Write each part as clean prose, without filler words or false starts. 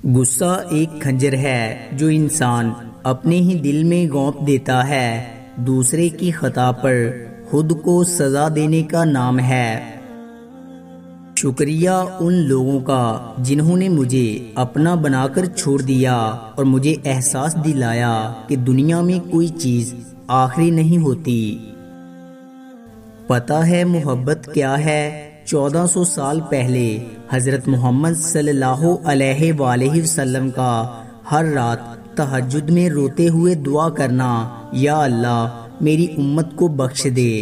غصہ ایک خنجر ہے جو انسان اپنے ہی دل میں گونپ دیتا ہے۔ دوسرے کی خطا پر خود کو سزا دینے کا نام ہے۔ شکریہ ان لوگوں کا جنہوں نے مجھے اپنا بنا کر چھوڑ دیا اور مجھے احساس دلایا کہ دنیا میں کوئی چیز آخری نہیں ہوتی۔ پتہ ہے محبت کیا ہے؟ 1400 سال پہلے حضرت محمد صلی اللہ علیہ وآلہ وسلم کا ہر رات تہجد میں روتے ہوئے دعا کرنا، یا اللہ میری امت کو بخش دے۔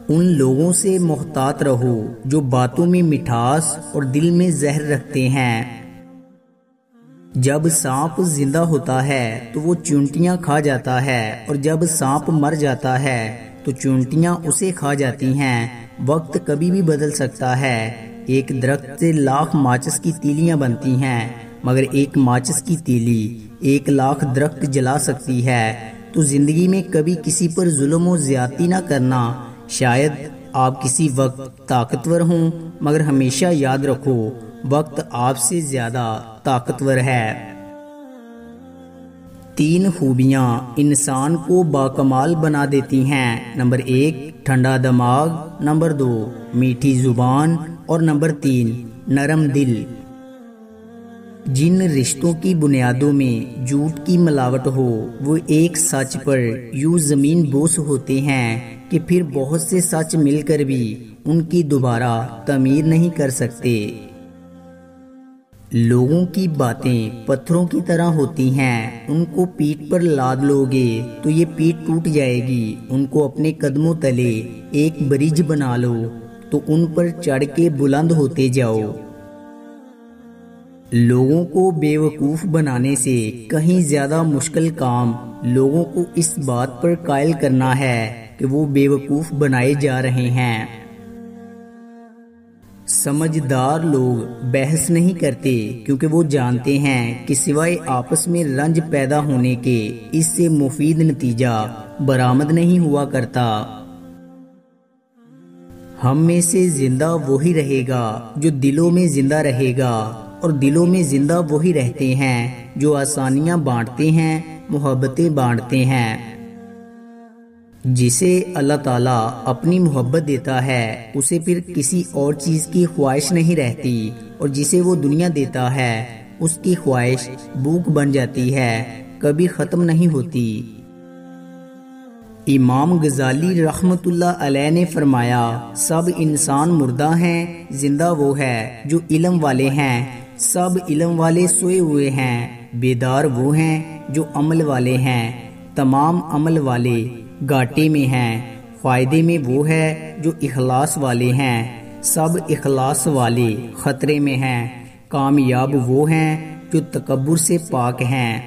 ان لوگوں سے محتاط رہو جو باتوں میں مٹھاس اور دل میں زہر رکھتے ہیں۔ جب سانپ زندہ ہوتا ہے تو وہ چونٹیاں کھا جاتا ہے، اور جب سانپ مر جاتا ہے تو چونٹیاں اسے کھا جاتی ہیں۔ وقت کبھی بھی بدل سکتا ہے۔ ایک درخت سے لاکھ ماچس کی تیلیاں بنتی ہیں، مگر ایک ماچس کی تیلی 1,00,000 درخت جلا سکتی ہے۔ تو زندگی میں کبھی کسی پر ظلم و زیادتی نہ کرنا۔ شاید آپ کسی وقت طاقتور ہوں، مگر ہمیشہ یاد رکھو وقت آپ سے زیادہ طاقتور ہے۔ 3 خوبیاں انسان کو باکمال بنا دیتی ہیں۔ نمبر 1 ٹھنڈا دماغ، نمبر 2 میٹھی زبان، اور نمبر 3 نرم دل۔ جن رشتوں کی بنیادوں میں جھوٹ کی ملاوٹ ہو وہ ایک سچ پر یوں زمین بوس ہوتے ہیں کہ پھر بہت سے سچ مل کر بھی ان کی دوبارہ تعمیر نہیں کر سکتے۔ لوگوں کی باتیں پتھروں کی طرح ہوتی ہیں، ان کو پیٹھ پر لاد لو گے تو یہ پیٹھ ٹوٹ جائے گی۔ ان کو اپنے قدموں تلے ایک برج بنا لو تو ان پر چڑھ کے بلند ہوتے جاؤ۔ لوگوں کو بے وقوف بنانے سے کہیں زیادہ مشکل کام لوگوں کو اس بات پر قائل کرنا ہے کہ وہ بے وقوف بنائے جا رہے ہیں۔ سمجھدار لوگ بحث نہیں کرتے کیونکہ وہ جانتے ہیں کہ سوائے آپس میں رنج پیدا ہونے کے اس سے مفید نتیجہ برآمد نہیں ہوا کرتا۔ ہم میں سے زندہ وہی رہے گا جو دلوں میں زندہ رہے گا، اور دلوں میں زندہ وہی رہتے ہیں جو آسانیاں بانٹتے ہیں، محبتیں بانٹتے ہیں۔ جسے اللہ تعالیٰ اپنی محبت دیتا ہے اسے پھر کسی اور چیز کی خواہش نہیں رہتی، اور جسے وہ دنیا دیتا ہے اس کی خواہش بھوک بن جاتی ہے، کبھی ختم نہیں ہوتی۔ امام غزالی رحمۃ اللہ علیہ نے فرمایا، سب انسان مردہ ہیں، زندہ وہ ہے جو علم والے ہیں۔ سب علم والے سوئے ہوئے ہیں، بیدار وہ ہیں جو عمل والے ہیں۔ تمام عمل والے گھاٹے میں ہیں، فائدے میں وہ ہے جو اخلاص والے ہیں۔ سب اخلاص والے خطرے میں ہیں، کامیاب وہ ہیں جو تکبر سے پاک ہیں۔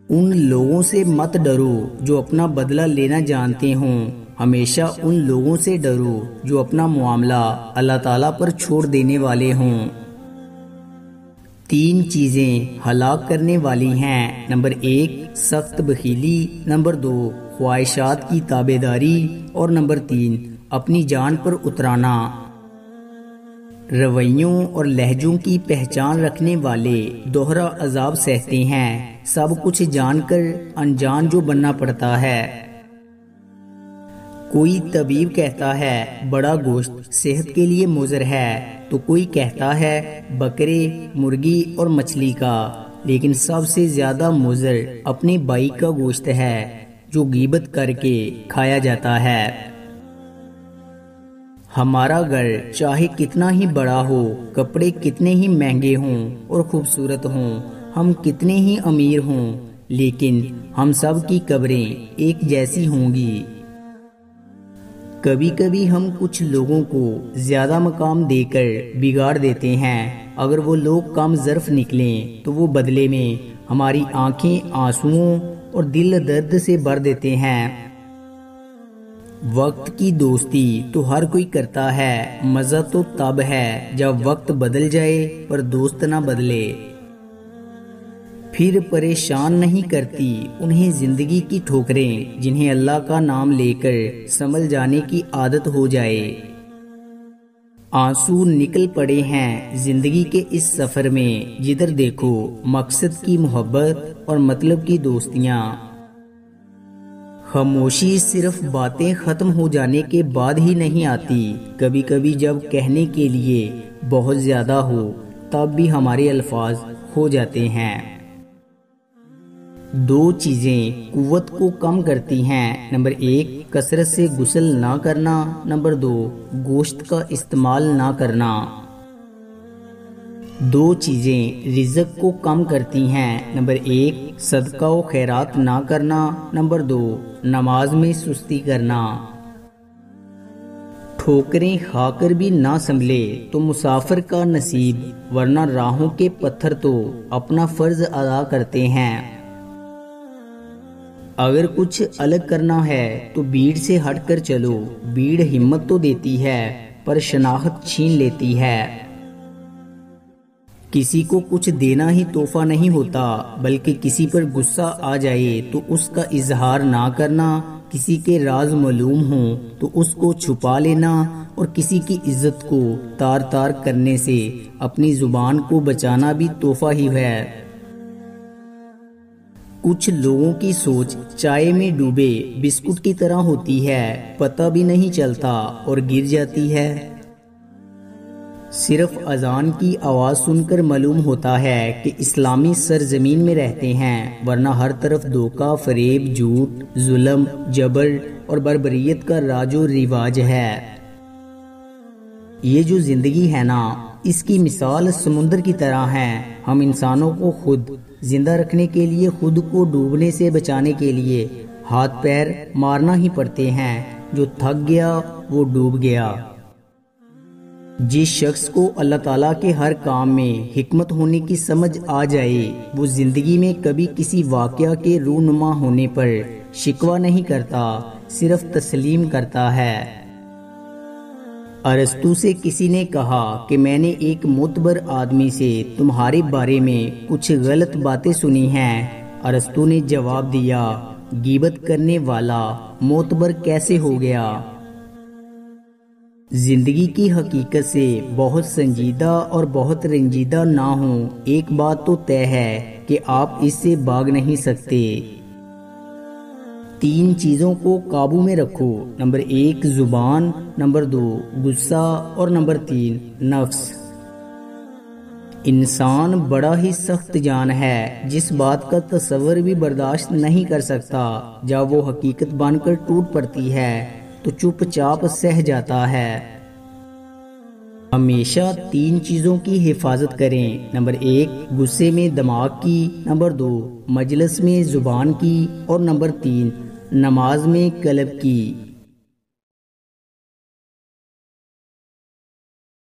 ان لوگوں سے مت ڈرو جو اپنا بدلہ لینا جانتے ہوں، ہمیشہ ان لوگوں سے ڈرو جو اپنا معاملہ اللہ تعالیٰ پر چھوڑ دینے والے ہوں۔ 3 چیزیں ہلاک کرنے والی ہیں۔ نمبر 1 سخت بخیلی، نمبر 2 خواہشات کی تابع داری، اور نمبر 3 اپنی جان پر اترانا۔ رویوں اور لہجوں کی پہچان رکھنے والے دوہرا عذاب سہتے ہیں، سب کچھ جان کر انجان جو بننا پڑتا ہے۔ کوئی طبیب کہتا ہے بڑا گوشت صحت کے لیے مضر ہے، تو کوئی کہتا ہے بکرے، مرغی اور مچھلی کا، لیکن سب سے زیادہ مضر اپنے بھائی کا گوشت ہے جو غیبت کر کے کھایا جاتا ہے۔ ہمارا گھر چاہے کتنا ہی بڑا ہو، کپڑے کتنے ہی مہنگے ہوں اور خوبصورت ہوں، ہم کتنے ہی امیر ہوں، لیکن ہم سب کی قبریں ایک جیسی ہوں گی۔ کبھی کبھی ہم کچھ لوگوں کو زیادہ مقام دے کر بگاڑ دیتے ہیں۔ اگر وہ لوگ کم ظرف نکلیں تو وہ بدلے میں ہماری آنکھیں آنسوؤں اور دل درد سے بھر دیتے ہیں۔ وقت کی دوستی تو ہر کوئی کرتا ہے، مزہ تو تب ہے جب وقت بدل جائے پر دوست نہ بدلے۔ پھر پریشان نہیں کرتی انہیں زندگی کی ٹھوکریں جنہیں اللہ کا نام لے کر سنبھل جانے کی عادت ہو جائے۔ آنسو نکل پڑے ہیں زندگی کے اس سفر میں، جدھر دیکھو مقصد کی محبت اور مطلب کی دوستیاں۔ خاموشی صرف باتیں ختم ہو جانے کے بعد ہی نہیں آتی، کبھی کبھی جب کہنے کے لیے بہت زیادہ ہو تب بھی ہمارے الفاظ کھو جاتے ہیں۔ دو چیزیں قوت کو کم کرتی ہیں، نمبر 1 کثرت سے غسل نہ کرنا، نمبر 2 گوشت کا استعمال نہ کرنا۔ دو چیزیں رزق کو کم کرتی ہیں، نمبر 1 صدقہ و خیرات نہ کرنا، نمبر 2 نماز میں سستی کرنا۔ ٹھوکریں کھا کر بھی نہ سنبھلے تو مسافر کا نصیب، ورنہ راہوں کے پتھر تو اپنا فرض ادا کرتے ہیں۔ اگر کچھ الگ کرنا ہے تو بھیڑ سے ہٹ کر چلو، بھیڑ ہمت تو دیتی ہے پر شناخت چھین لیتی ہے۔ کسی کو کچھ دینا ہی تحفہ نہیں ہوتا، بلکہ کسی پر غصہ آ جائے تو اس کا اظہار نہ کرنا، کسی کے راز معلوم ہوں تو اس کو چھپا لینا، اور کسی کی عزت کو تار تار کرنے سے اپنی زبان کو بچانا بھی تحفہ ہی ہے۔ کچھ لوگوں کی سوچ چائے میں ڈوبے بسکٹ کی طرح ہوتی ہے، پتہ بھی نہیں چلتا اور گر جاتی ہے۔ صرف اذان کی آواز سن کر معلوم ہوتا ہے کہ اسلامی سرزمین میں رہتے ہیں، ورنہ ہر طرف دھوکہ، فریب، جھوٹ، ظلم، جبر اور بربریت کا راج و رواج ہے۔ یہ جو زندگی ہے نا، اس کی مثال سمندر کی طرح ہے۔ ہم انسانوں کو خود زندہ رکھنے کے لیے، خود کو ڈوبنے سے بچانے کے لیے ہاتھ پیر مارنا ہی پڑتے ہیں۔ جو تھک گیا وہ ڈوب گیا۔ جس شخص کو اللہ تعالیٰ کے ہر کام میں حکمت ہونے کی سمجھ آ جائے، وہ زندگی میں کبھی کسی واقعہ کے رونما ہونے پر شکوہ نہیں کرتا، صرف تسلیم کرتا ہے۔ ارسطو سے کسی نے کہا کہ میں نے ایک معتبر آدمی سے تمہارے بارے میں کچھ غلط باتیں سنی ہیں۔ ارسطو نے جواب دیا، غیبت کرنے والا معتبر کیسے ہو گیا؟ زندگی کی حقیقت سے بہت سنجیدہ اور بہت رنجیدہ نہ ہوں، ایک بات تو طے ہے کہ آپ اس سے بھاگ نہیں سکتے۔ 3 چیزوں کو قابو میں رکھو، نمبر 1 زبان، نمبر 2 غصہ اور نمبر 3 نفس۔ انسان بڑا ہی سخت جان ہے، جس بات کا تصور بھی برداشت نہیں کر سکتا، جب وہ حقیقت بن کر ٹوٹ پڑتی ہے تو چپ چاپ سہ جاتا ہے۔ ہمیشہ 3 چیزوں کی حفاظت کریں، نمبر 1 غصے میں دماغ کی، نمبر 2 مجلس میں زبان کی، اور نمبر 3 نماز میں قلب کی۔